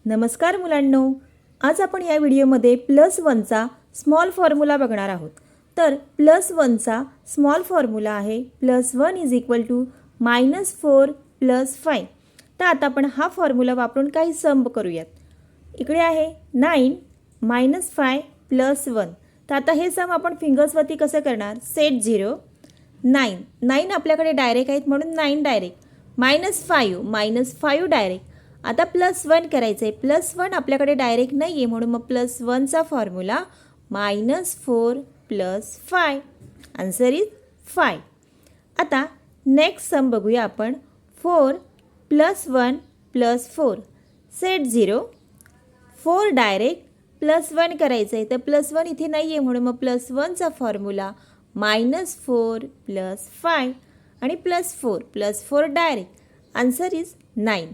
नमस्कार मुलांनो, आज आपण या व्हिडिओमध्ये +1चा स्मॉल फॉर्म्युला बघणार आहोत. तर +1चा स्मॉल फॉर्म्युला आहे +1 = -4 + 5. तर आता आपण हा फॉर्म्युला वापरून काही सम करूयात. इकडे आहे 9 -5 + 1. तर आता हे सम आपण फिंगर्सवरती कसं करणार? सेट 0 9 आपल्याकडे डायरेक्ट आहेत म्हणून 9 डायरेक्ट, -5 डायरेक्ट. आता +1 करायचं आहे. +1 आपल्याकडे डायरेक्ट नाही आहे म्हणून मग +1चा फॉर्म्युला -4 + 5. Answer is 5. आता नेक्स्ट सम बघूया आपण. 4 + 1 + 4. सेट 0 4 डायरेक्ट, +1 करायचं आहे. तर +1 इथे नाही आहे म्हणून मग +1चा फॉर्म्युला -4 + 5 आणि +4 डायरेक्ट. Answer is 9.